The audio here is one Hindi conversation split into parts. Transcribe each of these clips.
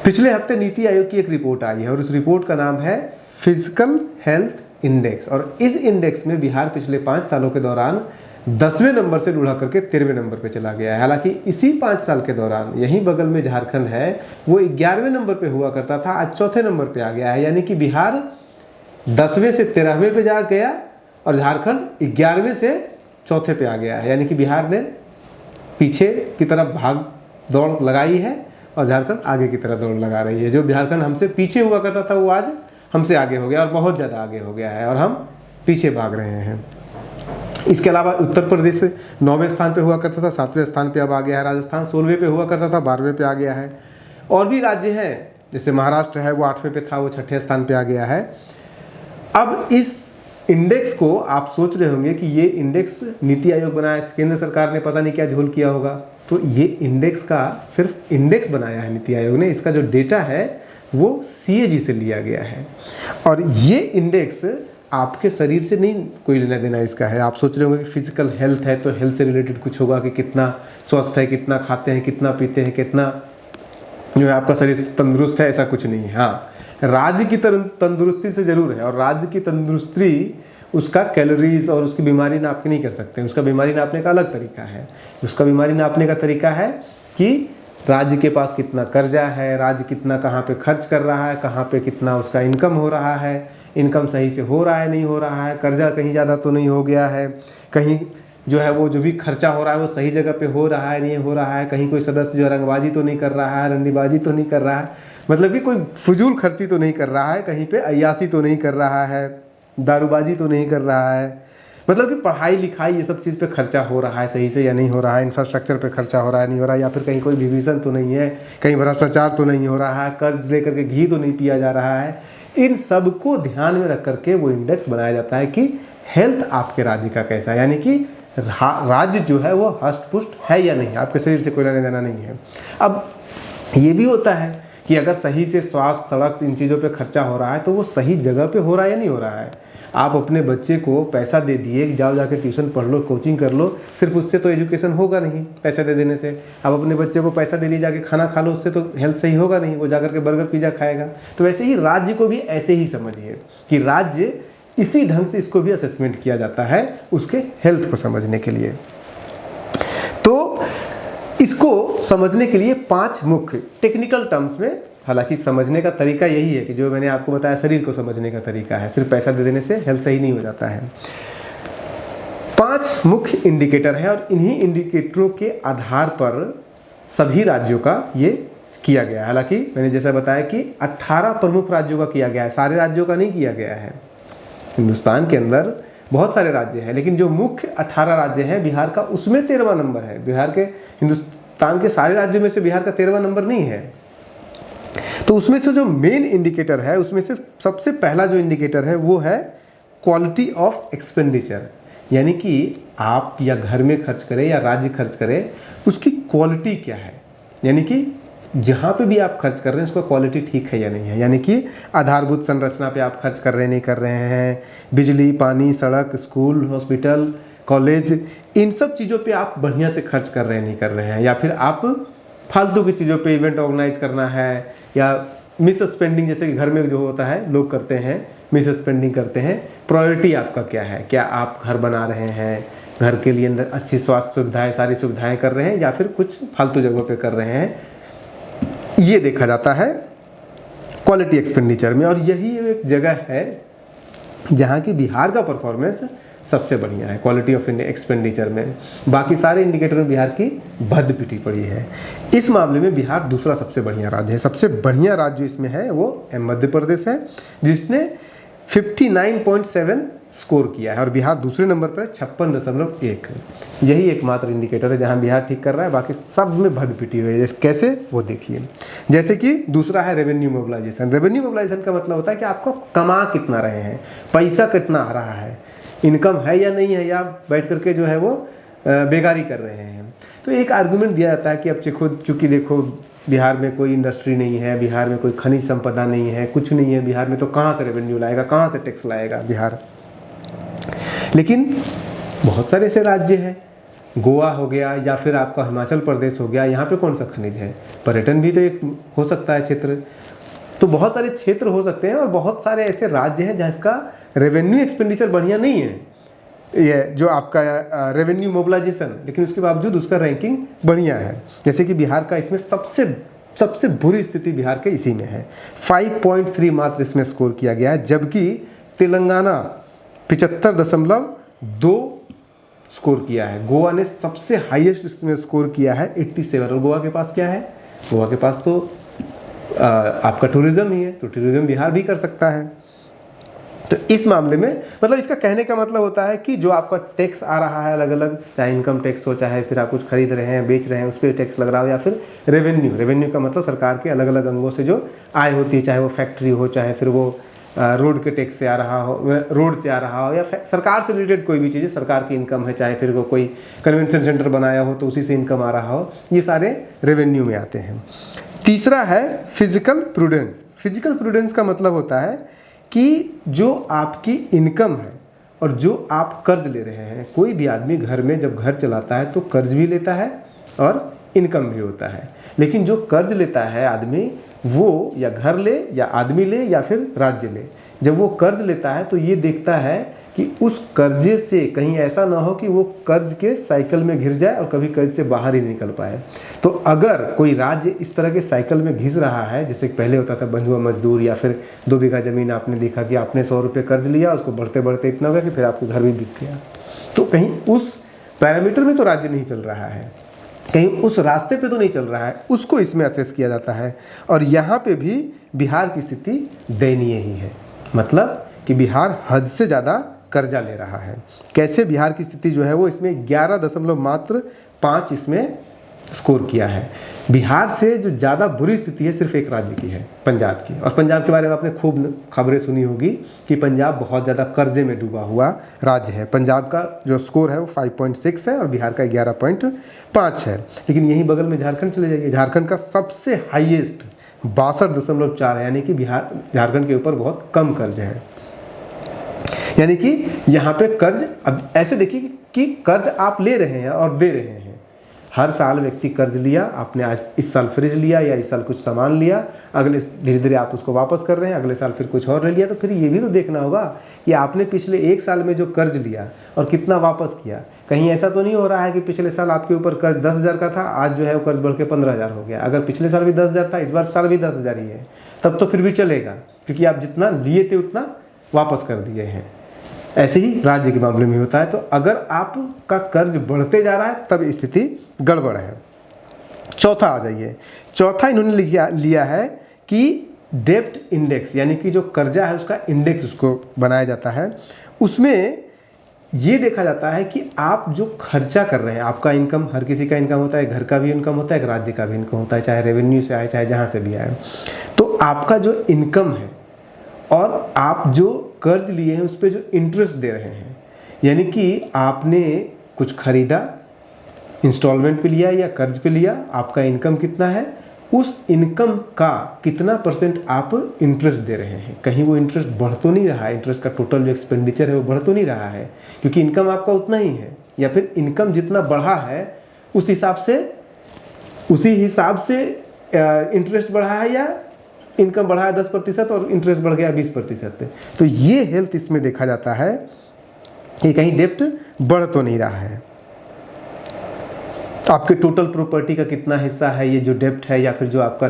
पिछले हफ्ते नीति आयोग की एक रिपोर्ट आई है और उस रिपोर्ट का नाम है फिजिकल हेल्थ इंडेक्स। और इस इंडेक्स में बिहार पिछले 5 सालों के दौरान 10वें नंबर से बढ़ा करके 13वें नंबर पे चला गया है। हालांकि इसी 5 साल के दौरान यहीं बगल में झारखंड है, वो 11वें नंबर पे हुआ करता था, आज 4थे नंबर पे आ गया है। यानी कि बिहार 10वें से 13वें पे जा गया और झारखंड 11वें से 4थे पे आ गया है। यानी कि बिहार ने पीछे की तरफ भाग दौड़ लगाई है और झारखंड आगे की तरफ दौड़ लगा रही है। जो झारखंड हमसे पीछे हुआ करता था वो आज हमसे आगे हो गया और बहुत ज़्यादा आगे हो गया है और हम पीछे भाग रहे हैं। इसके अलावा उत्तर प्रदेश 9वें स्थान पे हुआ करता था, 7वें स्थान पे अब आ गया है। राजस्थान 16वें पे हुआ करता था, 12वें पे आ गया है। और भी राज्य हैं, जैसे महाराष्ट्र है वो 8वें पे था, वो 6ठे स्थान पे आ गया है। अब इस इंडेक्स को आप सोच रहे होंगे कि ये इंडेक्स नीति आयोग बनाया, केंद्र सरकार ने पता नहीं क्या झोल किया होगा। तो ये इंडेक्स का सिर्फ इंडेक्स बनाया है नीति आयोग ने, इसका जो डेटा है वो CAG से लिया गया है। और ये इंडेक्स आपके शरीर से नहीं कोई लेना देना इसका है। आप सोच रहे होंगे कि फिजिकल हेल्थ है तो हेल्थ से रिलेटेड कुछ होगा कि कितना स्वस्थ है, कितना खाते हैं, कितना पीते हैं, कितना जो है आपका शरीर तंदुरुस्त है, ऐसा कुछ नहीं है। हाँ, राज्य की तंदुरुस्ती से जरूर है और राज्य की तंदुरुस्ती उसका कैलोरीज और उसकी बीमारी नाप के नहीं कर सकते। उसका बीमारी नापने का अलग तरीका है। उसका बीमारी नापने का तरीका है कि राज्य के पास कितना कर्जा है, राज्य कितना कहाँ पे खर्च कर रहा है, कहाँ पे कितना उसका इनकम हो रहा है, इनकम सही से हो रहा है नहीं हो रहा है, कर्जा कहीं ज़्यादा तो नहीं हो गया है, कहीं जो है वो जो भी खर्चा हो रहा है वो सही जगह पे हो रहा है नहीं हो रहा है, कहीं कोई सदस्य जो है रंगबाजी तो नहीं कर रहा है, रंडीबाजी तो नहीं कर रहा है, मतलब कि कोई फजूल खर्ची तो नहीं कर रहा है, कहीं पे अय्यासी तो नहीं कर रहा है, दारूबाजी तो नहीं कर रहा है, मतलब कि पढ़ाई लिखाई ये सब चीज़ पे खर्चा हो रहा है सही से या नहीं हो रहा है, इंफ्रास्ट्रक्चर पे खर्चा हो रहा है नहीं हो रहा है, या फिर कहीं कोई विभीषण तो नहीं है, कहीं भ्रष्टाचार तो नहीं हो रहा है, कर्ज लेकर के घी तो नहीं पिया जा रहा है। इन सब को ध्यान में रख करके वो इंडेक्स बनाया जाता है कि हेल्थ आपके राज्य का कैसा है, यानी कि राज्य जो है वो हष्ट पुष्ट है या नहीं, आपके शरीर से कोई लेना देना नहीं है। अब ये भी होता है कि अगर सही से स्वास्थ्य, सड़क, इन चीज़ों पे खर्चा हो रहा है तो वो सही जगह पे हो रहा है या नहीं हो रहा है। आप अपने बच्चे को पैसा दे दिए कि जाओ जाके ट्यूशन पढ़ लो, कोचिंग कर लो, सिर्फ उससे तो एजुकेशन होगा नहीं पैसे दे देने से। आप अपने बच्चे को पैसा दे दिए जाके खाना खा लो, उससे तो हेल्थ सही होगा नहीं, वो जाकर के बर्गर पिज़्ज़ा खाएगा। तो वैसे ही राज्य को भी ऐसे ही समझिए कि राज्य इसी ढंग से इसको भी असेसमेंट किया जाता है उसके हेल्थ को समझने के लिए। तो इसको समझने के लिए 5 मुख्य टेक्निकल टर्म्स में, हालांकि समझने का तरीका यही है कि जो मैंने आपको बताया शरीर को समझने का तरीका है, सिर्फ पैसा दे देने से हेल्थ सही नहीं हो जाता है। 5 मुख्य इंडिकेटर हैं और इन्हीं इंडिकेटरों के आधार पर सभी राज्यों का ये किया गया है। हालांकि मैंने जैसा बताया कि 18 प्रमुख राज्यों का किया गया है, सारे राज्यों का नहीं किया गया है। हिंदुस्तान के अंदर बहुत सारे राज्य हैं, लेकिन जो मुख्य 18 राज्य हैं बिहार का, उसमें 13वां नंबर है। बिहार के, हिंदुस्तान के सारे राज्यों में से बिहार का 13वां नंबर नहीं है। तो उसमें से जो मेन इंडिकेटर है, उसमें से सबसे पहला जो इंडिकेटर है वो है क्वालिटी ऑफ एक्सपेंडिचर, यानी कि आप या घर में खर्च करें या राज्य खर्च करे, उसकी क्वालिटी क्या है, यानी कि जहाँ पे भी आप खर्च कर रहे हैं उसका क्वालिटी ठीक है या नहीं है। यानी कि आधारभूत संरचना पे आप खर्च कर रहे नहीं कर रहे हैं, बिजली, पानी, सड़क, स्कूल, हॉस्पिटल, कॉलेज, इन सब चीज़ों पे आप बढ़िया से खर्च कर रहे नहीं कर रहे हैं, या फिर आप फालतू की चीज़ों पे इवेंट ऑर्गेनाइज करना है, या मिस स्पेंडिंग जैसे कि घर में जो होता है लोग करते हैं, मिस स्पेंडिंग करते हैं। प्रायोरिटी आपका क्या है, क्या आप घर बना रहे हैं, घर के लिए अंदर अच्छी स्वास्थ्य सुविधाएं, सारी सुविधाएं कर रहे हैं, या फिर कुछ फालतू जगहों पे कर रहे हैं, ये देखा जाता है क्वालिटी एक्सपेंडिचर में। और यही एक जगह है जहाँ की बिहार का परफॉर्मेंस सबसे बढ़िया है क्वालिटी ऑफ एक्सपेंडिचर में। बाकी सारे इंडिकेटर में बिहार की भद्द पिटी पड़ी है। इस मामले में बिहार दूसरा सबसे बढ़िया राज्य है। सबसे बढ़िया राज्य जो इसमें है वो मध्य प्रदेश है, जिसने 59.7 स्कोर किया है, और बिहार दूसरे नंबर पर 56.1। यही एकमात्र इंडिकेटर है जहां बिहार ठीक कर रहा है, बाकी सब में भद पिटी हुई है। कैसे, वो देखिए। जैसे कि दूसरा है रेवेन्यू मोबिलाइजेशन। रेवेन्यू मोबिलाइजेशन का मतलब होता है कि आपको कमा कितना रहे हैं, पैसा कितना आ रहा है, इनकम है या नहीं है, या बैठ करके जो है वो बेगारी कर रहे हैं। तो एक आर्गूमेंट दिया जाता है कि अब चूँकि देखो बिहार में कोई इंडस्ट्री नहीं है, बिहार में कोई खनिज संपदा नहीं है, कुछ नहीं है बिहार में, तो कहाँ से रेवेन्यू लाएगा, कहाँ से टैक्स लाएगा बिहार। लेकिन बहुत सारे ऐसे राज्य हैं गोवा हो गया या फिर आपका हिमाचल प्रदेश हो गया, यहाँ पे कौन सा खनिज है? पर्यटन भी तो एक हो सकता है क्षेत्र। तो बहुत सारे क्षेत्र हो सकते हैं और बहुत सारे ऐसे राज्य हैं जहाँ इसका रेवेन्यू एक्सपेंडिचर बढ़िया नहीं है, ये जो आपका रेवेन्यू मोबिलाइजेशन, लेकिन उसके बावजूद उसका रैंकिंग बढ़िया है। जैसे कि बिहार का इसमें सबसे बुरी स्थिति बिहार के इसी में है, 5.3 मात्र इसमें स्कोर किया गया है, जबकि तेलंगाना 75.2 स्कोर किया है। गोवा ने सबसे हाईएस्ट इसमें स्कोर किया है 87। और गोवा के पास क्या है? गोवा के पास तो आपका टूरिज्म ही है, तो टूरिज्म बिहार भी कर सकता है। तो इस मामले में मतलब इसका कहने का मतलब होता है कि जो आपका टैक्स आ रहा है अलग अलग, चाहे इनकम टैक्स हो, चाहे फिर आप कुछ खरीद रहे हैं, बेच रहे हैं, उस पर टैक्स लग रहा हो, या फिर रेवेन्यू का मतलब सरकार के अलग अलग अंगों से जो आय होती है, चाहे वो फैक्ट्री हो, चाहे फिर वो रोड के टैक्स से आ रहा हो, रोड से आ रहा हो, या सरकार से रिलेटेड कोई भी चीज़, सरकार की इनकम है, चाहे फिर वो कोई कन्वेंशन सेंटर बनाया हो तो उसी से इनकम आ रहा हो, ये सारे रेवेन्यू में आते हैं। तीसरा है फिजिकल प्रूडेंस। फिजिकल प्रूडेंस का मतलब होता है कि जो आपकी इनकम है और जो आप कर्ज ले रहे हैं, कोई भी आदमी घर में जब घर चलाता है तो कर्ज भी लेता है और इनकम भी होता है, लेकिन जो कर्ज लेता है आदमी, वो या घर ले या आदमी ले या फिर राज्य ले, जब वो कर्ज लेता है तो ये देखता है कि उस कर्जे से कहीं ऐसा ना हो कि वो कर्ज के साइकिल में घिर जाए और कभी कर्ज से बाहर ही नहीं निकल पाए। तो अगर कोई राज्य इस तरह के साइकिल में घिस रहा है, जैसे पहले होता था बंधुआ मजदूर, या फिर 2 बीघा जमीन आपने देखा कि आपने 100 रुपये कर्ज लिया, उसको बढ़ते बढ़ते इतना हो गया कि फिर आपके घर भी बिक गया, तो कहीं उस पैरामीटर में तो राज्य नहीं चल रहा है, कहीं उस रास्ते पे तो नहीं चल रहा है, उसको इसमें असेस किया जाता है। और यहाँ पे भी बिहार की स्थिति दयनीय ही है, मतलब कि बिहार हद से ज़्यादा कर्जा ले रहा है। कैसे? बिहार की स्थिति जो है वो इसमें 11.5 इसमें स्कोर किया है। बिहार से जो ज़्यादा बुरी स्थिति है सिर्फ एक राज्य की है, पंजाब की। और पंजाब के बारे में आपने खूब खबरें सुनी होगी कि पंजाब बहुत ज़्यादा कर्जे में डूबा हुआ राज्य है। पंजाब का जो स्कोर है वो 5.6 है और बिहार का 11.5 है। लेकिन यहीं बगल में झारखंड चले जाइए, झारखंड का सबसे हाईएस्ट 62.4 है, यानी कि झारखंड के ऊपर बहुत कम कर्ज है। यानी कि यहाँ पे कर्ज, अब ऐसे देखिए कि कर्ज आप ले रहे हैं और दे रहे हैं। हर साल व्यक्ति कर्ज लिया, आपने आज इस साल फ्रिज लिया या इस साल कुछ सामान लिया, अगले धीरे धीरे आप उसको वापस कर रहे हैं, अगले साल फिर कुछ और ले लिया। तो फिर ये भी तो देखना होगा कि आपने पिछले 1 साल में जो कर्ज लिया और कितना वापस किया। कहीं ऐसा तो नहीं हो रहा है कि पिछले साल आपके ऊपर कर्ज 10,000 का था, आज जो है वो कर्ज बढ़ के 15,000 हो गया। अगर पिछले साल भी 10,000 था, इस बार साल भी 10,000 ही है, तब तो फिर भी चलेगा, क्योंकि आप जितना लिए थे उतना वापस कर दिए हैं। ऐसे ही राज्य के मामले में होता है। तो अगर आपका कर्ज बढ़ते जा रहा है तब स्थिति गड़बड़ है। चौथा आ जाइए, चौथा इन्होंने लिया है कि डेब्ट इंडेक्स, यानी कि जो कर्जा है उसका इंडेक्स उसको बनाया जाता है। उसमें ये देखा जाता है कि आप जो खर्चा कर रहे हैं, आपका इनकम, हर किसी का इनकम होता है, घर का भी इनकम होता है, एक राज्य का भी इनकम होता है, चाहे रेवेन्यू से आए चाहे जहाँ से भी आए। तो आपका जो इनकम है और आप जो कर्ज लिए हैं उस पर जो इंटरेस्ट दे रहे हैं, यानी कि आपने कुछ खरीदा, इंस्टॉलमेंट पे लिया या कर्ज पे लिया, आपका इनकम कितना है, उस इनकम का कितना % आप इंटरेस्ट दे रहे हैं। कहीं वो इंटरेस्ट बढ़ तो नहीं रहा है, इंटरेस्ट का टोटल जो एक्सपेंडिचर है वो बढ़ तो नहीं रहा है, क्योंकि इनकम आपका उतना ही है, या फिर इनकम जितना बढ़ा है उसी हिसाब से इंटरेस्ट बढ़ा है, या इनकम बढ़ा है 10% और इंटरेस्ट बढ़ गया 20%। तो ये हेल्थ इसमें देखा जाता है कि कहीं डेप्ट बढ़ तो नहीं रहा है। आपके टोटल प्रॉपर्टी का कितना हिस्सा है ये जो डेप्ट है, या फिर जो आपका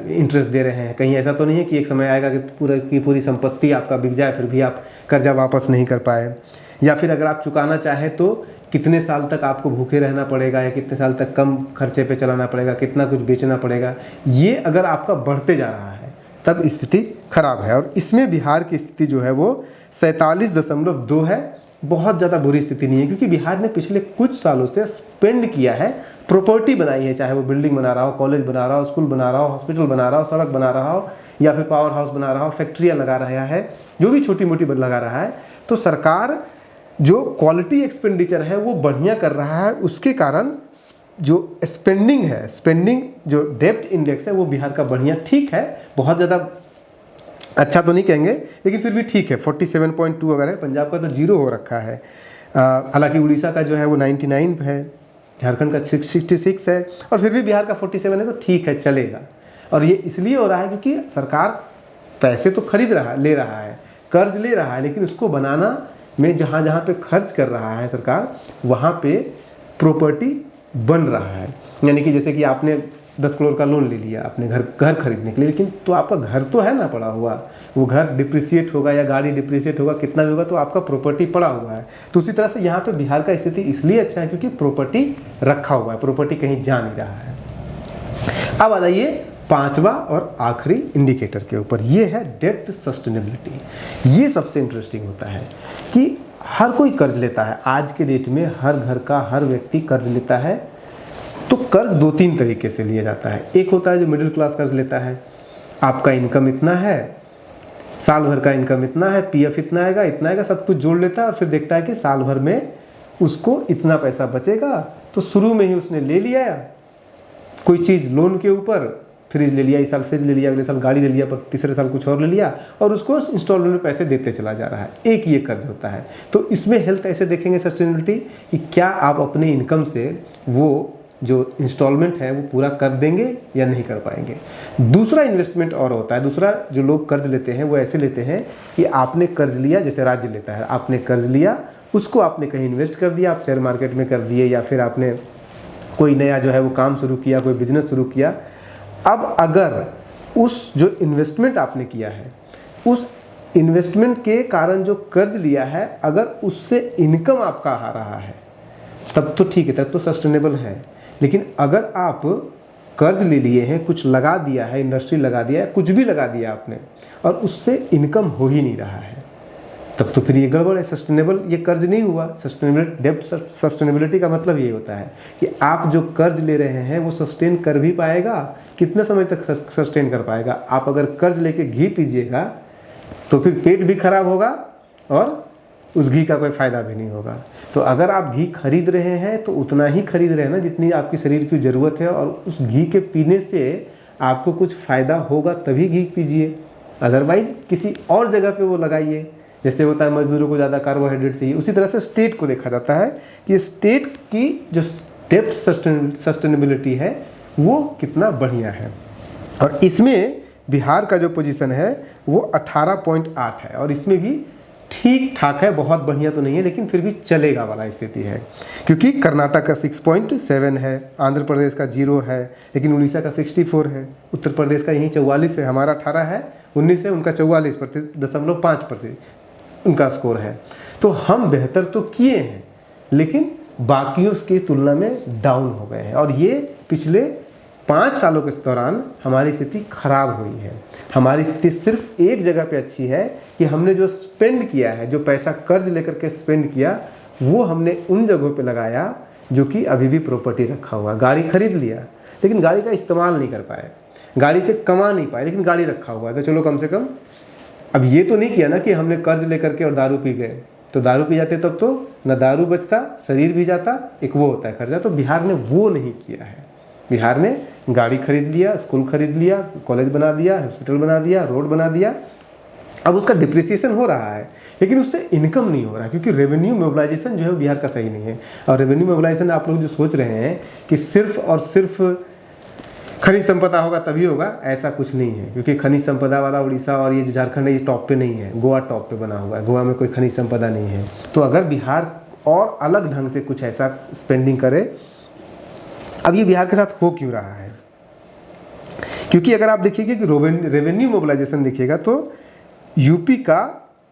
इंटरेस्ट दे रहे हैं, कहीं ऐसा तो नहीं है कि एक समय आएगा कि पूरी संपत्ति आपका बिक जाए फिर भी आप कर्जा वापस नहीं कर पाए, या फिर अगर आप चुकाना चाहें तो कितने साल तक आपको भूखे रहना पड़ेगा, या कितने साल तक कम खर्चे पे चलाना पड़ेगा, कितना कुछ बेचना पड़ेगा। ये अगर आपका बढ़ते जा रहा है तब स्थिति खराब है। और इसमें बिहार की स्थिति जो है वो 47.2 है, बहुत ज़्यादा बुरी स्थिति नहीं है, क्योंकि बिहार ने पिछले कुछ सालों से स्पेंड किया है, प्रॉपर्टी बनाई है, चाहे वो बिल्डिंग बना रहा हो, कॉलेज बना रहा हो, स्कूल बना रहा हो, हॉस्पिटल बना रहा हो, सड़क बना रहा हो, या फिर पावर हाउस बना रहा हो, फैक्ट्रियाँ लगा रहा है, जो भी छोटी मोटी लगा रहा है। तो सरकार जो क्वालिटी एक्सपेंडिचर है वो बढ़िया कर रहा है, उसके कारण जो स्पेंडिंग जो डेब्ट इंडेक्स है वो बिहार का बढ़िया, ठीक है, बहुत ज़्यादा अच्छा तो नहीं कहेंगे लेकिन फिर भी ठीक है। 47.2 अगर है, पंजाब का तो 0 हो रखा है। हालांकि उड़ीसा का जो है वो 99 है, झारखंड का 66 है, और फिर भी बिहार का 47 है, तो ठीक है, चलेगा। और ये इसलिए हो रहा है क्योंकि सरकार पैसे तो खरीद रहा है, ले रहा है, कर्ज ले रहा है, लेकिन उसको बनाना में जहाँ जहाँ पे खर्च कर रहा है सरकार, वहाँ पे प्रॉपर्टी बन रहा है। यानी कि जैसे कि आपने 10 करोड़ का लोन ले लिया अपने घर खरीदने के लिए, लेकिन तो आपका घर तो है ना पड़ा हुआ, वो घर डिप्रिसिएट होगा या गाड़ी डिप्रिसिएट होगा, कितना भी होगा, तो आपका प्रॉपर्टी पड़ा हुआ है। तो उसी तरह से यहाँ पे बिहार का स्थिति इसलिए अच्छा है क्योंकि प्रॉपर्टी रखा हुआ है, प्रॉपर्टी कहीं जा नहीं रहा है। अब आ जाइए पांचवा और आखिरी इंडिकेटर के ऊपर, ये है डेब्ट सस्टेनेबिलिटी। ये सबसे इंटरेस्टिंग होता है कि हर कोई कर्ज लेता है, आज के डेट में हर घर का हर व्यक्ति कर्ज लेता है। तो कर्ज 2-3 तरीके से लिया जाता है। एक होता है जो मिडिल क्लास कर्ज लेता है, आपका इनकम इतना है, साल भर का इनकम इतना है, पीएफ इतना आएगा, सब कुछ जोड़ लेता है और फिर देखता है कि साल भर में उसको इतना पैसा बचेगा, तो शुरू में ही उसने ले लिया कोई चीज़ लोन के ऊपर, फ्रिज ले लिया, इस साल फ्रिज ले लिया, अगले साल गाड़ी ले लिया, पर तीसरे साल कुछ और ले लिया, और उसको इंस्टॉलमेंट में पैसे देते चला जा रहा है। एक ये कर्ज होता है। तो इसमें हेल्थ ऐसे देखेंगे सस्टेनेबिलिटी कि क्या आप अपने इनकम से वो जो इंस्टॉलमेंट है वो पूरा कर देंगे या नहीं कर पाएंगे। दूसरा इन्वेस्टमेंट और होता है, दूसरा जो लोग कर्ज लेते हैं वो ऐसे लेते हैं कि आपने कर्ज लिया, जैसे राज्य लेता है, आपने कर्ज लिया, उसको आपने कहीं इन्वेस्ट कर दिया, आप शेयर मार्केट में कर दिए, या फिर आपने कोई नया जो है वो काम शुरू किया, कोई बिजनेस शुरू किया। अब अगर उस जो इन्वेस्टमेंट आपने किया है, उस इन्वेस्टमेंट के कारण जो कर्ज लिया है, अगर उससे इनकम आपका आ रहा है तब तो ठीक है, तब तो सस्टेनेबल है। लेकिन अगर आप कर्ज ले लिए हैं, कुछ लगा दिया है, इंडस्ट्री लगा दिया है, कुछ भी लगा दिया आपने, और उससे इनकम हो ही नहीं रहा है, तब तो फिर ये गड़बड़ है, सस्टेनेबल ये कर्ज नहीं हुआ। सस्टेनेबिलिटी, डेब्ट सस्टेनेबिलिटी का मतलब ये होता है कि आप जो कर्ज ले रहे हैं वो सस्टेन कर भी पाएगा, कितने समय तक सस्टेन कर पाएगा। आप अगर कर्ज लेके घी पीजिएगा तो फिर पेट भी खराब होगा और उस घी का कोई फ़ायदा भी नहीं होगा। तो अगर आप घी खरीद रहे हैं तो उतना ही खरीद रहे हैं ना जितनी आपकी शरीर की ज़रूरत है, और उस घी के पीने से आपको कुछ फ़ायदा होगा तभी घी पीजिए, अदरवाइज़ किसी और जगह पे वो लगाइए। जैसे होता है मजदूरों को ज़्यादा कार्बोहाइड्रेट चाहिए, उसी तरह से स्टेट को देखा जाता है कि स्टेट की जो डेब्ट सस्टेनेबिलिटी है वो कितना बढ़िया है। और इसमें बिहार का जो पोजीशन है वो 18.8 है, और इसमें भी ठीक ठाक है, बहुत बढ़िया तो नहीं है, लेकिन फिर भी चलेगा वाला स्थिति है। क्योंकि कर्नाटक का 6.7 है, आंध्र प्रदेश का 0 है, लेकिन उड़ीसा का 64 है, उत्तर प्रदेश का यहीं 44 है, हमारा 18 है, 19 है, उनका 44.5% उनका स्कोर है। तो हम बेहतर तो किए हैं, लेकिन बाकियों की तुलना में डाउन हो गए हैं, और ये पिछले 5 सालों के दौरान हमारी स्थिति खराब हुई है। हमारी स्थिति सिर्फ एक जगह पे अच्छी है कि हमने जो स्पेंड किया है, जो पैसा कर्ज लेकर के स्पेंड किया, वो हमने उन जगहों पे लगाया जो कि अभी भी प्रॉपर्टी रखा हुआ। गाड़ी खरीद लिया लेकिन गाड़ी का इस्तेमाल नहीं कर पाए, गाड़ी से कमा नहीं पाए, लेकिन गाड़ी रखा हुआ है, तो चलो कम से कम। अब ये तो नहीं किया ना कि हमने कर्ज लेकर के और दारू पी गए, तो दारू पी जाते तब तो न दारू बचता, शरीर भी जाता, एक वो होता है कर्जा। तो बिहार ने वो नहीं किया है। बिहार ने गाड़ी खरीद लिया, स्कूल खरीद लिया, कॉलेज बना दिया, हॉस्पिटल बना दिया, रोड बना दिया। अब उसका डिप्रिसिएशन हो रहा है, लेकिन उससे इनकम नहीं हो रहा, क्योंकि रेवेन्यू मोबिलाइजेशन जो है बिहार का सही नहीं है। और रेवेन्यू मोबिलाइजेशन आप लोग जो सोच रहे हैं कि सिर्फ और सिर्फ खनिज संपदा होगा तभी होगा, ऐसा कुछ नहीं है। क्योंकि खनिज संपदा वाला उड़ीसा और ये जो झारखंड है ये टॉप पे नहीं है, गोवा टॉप पे बना हुआ है, गोवा में कोई खनिज संपदा नहीं है। तो अगर बिहार और अलग ढंग से कुछ ऐसा स्पेंडिंग करे, अब ये बिहार के साथ हो क्यों रहा है? क्योंकि अगर आप देखिएगा कि रेवेन्यू मोबिलाइजेशन देखिएगा तो यूपी का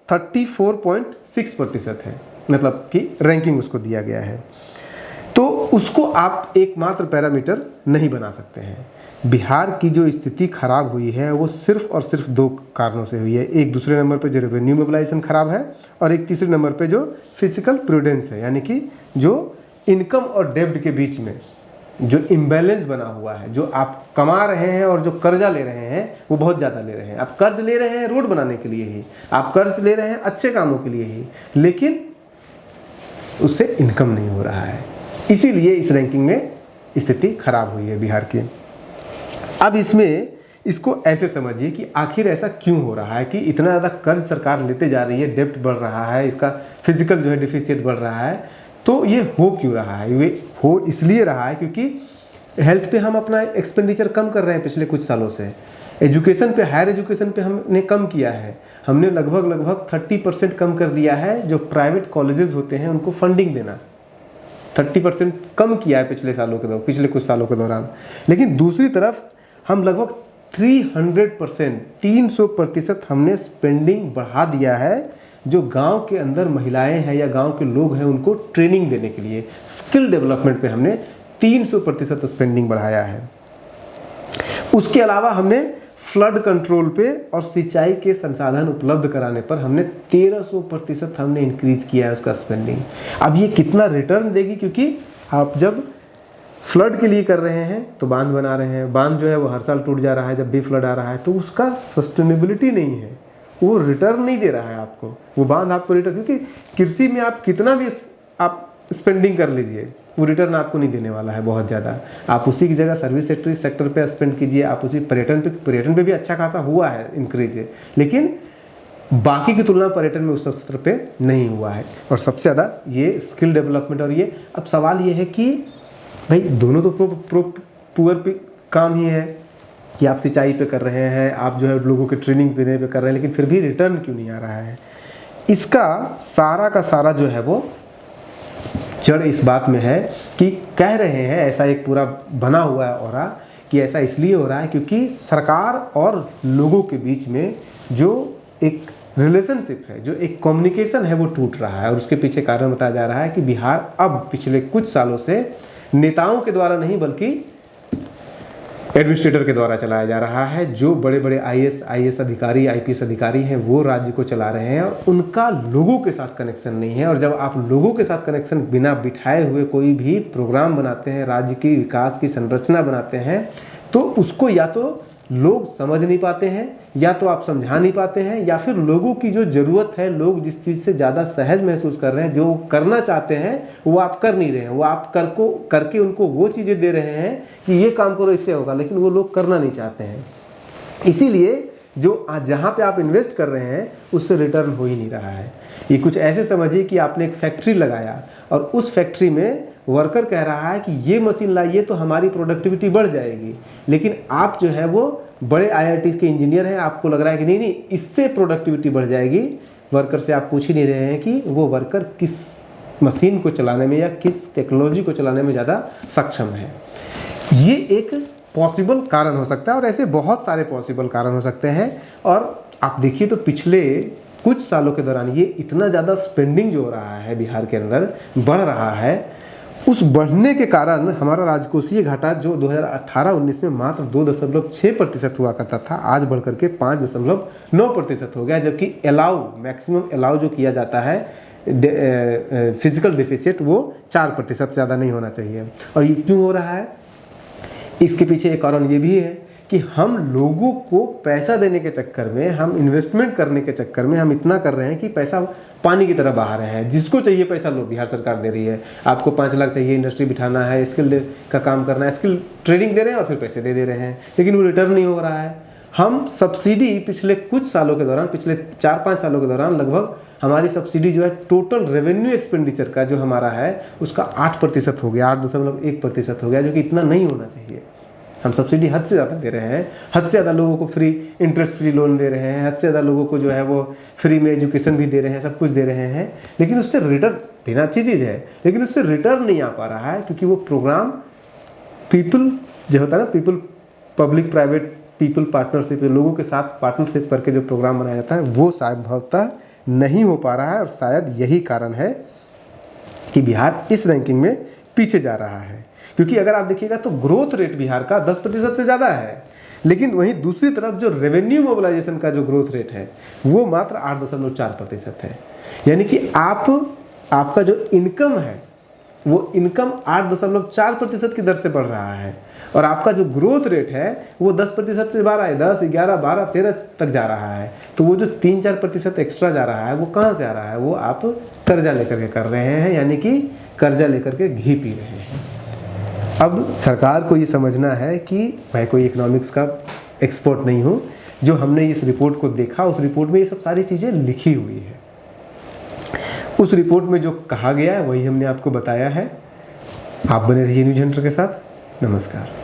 34.6% है, मतलब कि रैंकिंग उसको दिया गया है। तो उसको आप एकमात्र पैरामीटर नहीं बना सकते हैं। बिहार की जो स्थिति खराब हुई है वो सिर्फ और सिर्फ 2 कारणों से हुई है। एक दूसरे नंबर पे जो रेवेन्यू मोबिलाइजेशन खराब है, और एक तीसरे नंबर पे जो फिजिकल प्रूडेंस है, यानी कि जो इनकम और डेब्ट के बीच में जो इम्बैलेंस बना हुआ है। जो आप कमा रहे हैं और जो कर्जा ले रहे हैं वो बहुत ज़्यादा ले रहे हैं। आप कर्ज ले रहे हैं रोड बनाने के लिए ही, आप कर्ज ले रहे हैं अच्छे कामों के लिए ही, लेकिन उससे इनकम नहीं हो रहा है। इसीलिए इस रैंकिंग में स्थिति खराब हुई है बिहार की। अब इसमें इसको ऐसे समझिए कि आखिर ऐसा क्यों हो रहा है कि इतना ज़्यादा कर्ज सरकार लेते जा रही है, डेब्ट बढ़ रहा है, इसका फिजिकल जो है डिफिसिट बढ़ रहा है। तो ये हो क्यों रहा है? ये हो इसलिए रहा है क्योंकि हेल्थ पे हम अपना एक्सपेंडिचर कम कर रहे हैं पिछले कुछ सालों से। एजुकेशन पे, हायर एजुकेशन पे हमने कम किया है। हमने लगभग 30% कम कर दिया है जो प्राइवेट कॉलेजेस होते हैं उनको फंडिंग देना, 30% कम किया है पिछले कुछ सालों के दौरान। लेकिन दूसरी तरफ हम लगभग 300% हमने स्पेंडिंग बढ़ा दिया है जो गांव के अंदर महिलाएं हैं या गांव के लोग हैं उनको ट्रेनिंग देने के लिए, स्किल डेवलपमेंट पे हमने 300% स्पेंडिंग बढ़ाया है। उसके अलावा हमने फ्लड कंट्रोल पे और सिंचाई के संसाधन उपलब्ध कराने पर हमने 1300% हमने इंक्रीज किया है उसका स्पेंडिंग। अब ये कितना रिटर्न देगी, क्योंकि आप जब फ्लड के लिए कर रहे हैं तो बांध बना रहे हैं, बांध जो है वो हर साल टूट जा रहा है जब भी फ्लड आ रहा है, तो उसका सस्टेनेबिलिटी नहीं है, वो रिटर्न नहीं दे रहा है आपको वो बांध आपको रिटर्न। क्योंकि कृषि में आप कितना भी आप स्पेंडिंग कर लीजिए वो रिटर्न आपको नहीं देने वाला है बहुत ज़्यादा। आप उसी की जगह सर्विस सेक्टर पे स्पेंड कीजिए, आप उसी पर्यटन पे भी अच्छा खासा हुआ है इंक्रीज, लेकिन बाकी की तुलना पर्यटन में उस स्तर पे नहीं हुआ है। और सबसे ज़्यादा ये स्किल डेवलपमेंट। और ये अब सवाल ये है कि भाई दोनों तो पुअर पे काम ही है कि आप सिंचाई पे कर रहे हैं, आप जो है लोगों के ट्रेनिंग देने पे कर रहे हैं, लेकिन फिर भी रिटर्न क्यों नहीं आ रहा है? इसका सारा का सारा जो है वो जड़ इस बात में है कि कह रहे हैं, ऐसा एक पूरा बना हुआ है ऑरा कि ऐसा इसलिए हो रहा है क्योंकि सरकार और लोगों के बीच में जो एक रिलेशनशिप है, जो एक कम्युनिकेशन है वो टूट रहा है। और उसके पीछे कारण बताया जा रहा है कि बिहार अब पिछले कुछ सालों से नेताओं के द्वारा नहीं बल्कि एडमिनिस्ट्रेटर के द्वारा चलाया जा रहा है। जो बड़े बड़े आईएएस अधिकारी, आईपीएस अधिकारी हैं वो राज्य को चला रहे हैं और उनका लोगों के साथ कनेक्शन नहीं है। और जब आप लोगों के साथ कनेक्शन बिना बिठाए हुए कोई भी प्रोग्राम बनाते हैं, राज्य की विकास की संरचना बनाते हैं, तो उसको या तो लोग समझ नहीं पाते हैं, या तो आप समझा नहीं पाते हैं, या फिर लोगों की जो ज़रूरत है, लोग जिस चीज़ से ज़्यादा सहज महसूस कर रहे हैं, जो करना चाहते हैं वो आप कर नहीं रहे हैं, वो आप करके उनको वो चीज़ें दे रहे हैं कि ये काम करो इससे होगा, लेकिन वो लोग करना नहीं चाहते हैं। इसीलिए जो जहाँ पे आप इन्वेस्ट कर रहे हैं उससे रिटर्न हो ही नहीं रहा है। ये कुछ ऐसे समझिए कि आपने एक फैक्ट्री लगाया और उस फैक्ट्री में वर्कर कह रहा है कि ये मशीन लाइए तो हमारी प्रोडक्टिविटी बढ़ जाएगी, लेकिन आप जो है वो बड़े आईआईटी के इंजीनियर हैं, आपको लग रहा है कि नहीं इससे प्रोडक्टिविटी बढ़ जाएगी। वर्कर से आप पूछ ही नहीं रहे हैं कि वो वर्कर किस मशीन को चलाने में या किस टेक्नोलॉजी को चलाने में ज़्यादा सक्षम है। ये एक पॉसिबल कारण हो सकता है और ऐसे बहुत सारे पॉसिबल कारण हो सकते हैं। और आप देखिए तो पिछले कुछ सालों के दौरान ये इतना ज़्यादा स्पेंडिंग जो हो रहा है बिहार के अंदर बढ़ रहा है, उस बढ़ने के कारण हमारा राजकोषीय घाटा जो 2018-19 में मात्र 2.6% हुआ करता था, आज बढ़कर के 5.9% हो गया। जबकि मैक्सिमम अलाउ जो किया जाता है फिजिकल डिफिसिट वो 4% से ज़्यादा नहीं होना चाहिए। और ये क्यों हो रहा है? इसके पीछे एक कारण ये भी है कि हम लोगों को पैसा देने के चक्कर में, हम इन्वेस्टमेंट करने के चक्कर में हम इतना कर रहे हैं कि पैसा पानी की तरह बहा रहे हैं। जिसको चाहिए पैसा लो, बिहार सरकार दे रही है। आपको 5 लाख चाहिए, इंडस्ट्री बिठाना है, स्किल का काम करना है, स्किल ट्रेनिंग दे रहे हैं और फिर पैसे दे रहे हैं, लेकिन वो रिटर्न नहीं हो रहा है। हम सब्सिडी पिछले कुछ सालों के दौरान, पिछले 4-5 सालों के दौरान लगभग हमारी सब्सिडी जो है टोटल रेवेन्यू एक्सपेंडिचर का जो हमारा है उसका 8% हो गया, 8.1% हो गया, जो कि इतना नहीं होना चाहिए। हम सब्सिडी हद से ज़्यादा दे रहे हैं, हद से ज़्यादा लोगों को फ्री इंटरेस्ट फ्री लोन दे रहे हैं, हद से ज़्यादा लोगों को जो है वो फ्री में एजुकेशन भी दे रहे हैं, सब कुछ दे रहे हैं, लेकिन उससे रिटर्न देना अच्छी चीज़ है, लेकिन उससे रिटर्न नहीं आ पा रहा है क्योंकि वो प्रोग्राम पीपल जो होता है ना, पब्लिक प्राइवेट पीपल पार्टनरशिप, लोगों के साथ पार्टनरशिप करके जो प्रोग्राम बनाया जाता है वो संभवतः नहीं हो पा रहा है। और शायद यही कारण है कि बिहार इस रैंकिंग में पीछे जा रहा है। क्योंकि अगर आप देखिएगा तो ग्रोथ रेट बिहार का 10% से ज़्यादा है, लेकिन वहीं दूसरी तरफ जो रेवेन्यू मोबिलाइजेशन का जो ग्रोथ रेट है वो मात्र 8.4% है। यानी कि आपका जो इनकम है वो इनकम 8.4% की दर से बढ़ रहा है और आपका जो ग्रोथ रेट है वो 10% से 10, 11, 12, 13 तक जा रहा है। तो वो जो 3-4% एक्स्ट्रा जा रहा है वो कहाँ से आ रहा है? वो आप कर्जा लेकर के कर रहे हैं, यानी कि कर्जा लेकर के घी पी रहे हैं। अब सरकार को ये समझना है कि मैं कोई इकोनॉमिक्स का एक्सपर्ट नहीं हूँ। जो हमने इस रिपोर्ट को देखा, उस रिपोर्ट में ये सब सारी चीज़ें लिखी हुई है। उस रिपोर्ट में जो कहा गया है वही हमने आपको बताया है। आप बने रहिए न्यूज़ हंटर के साथ। नमस्कार।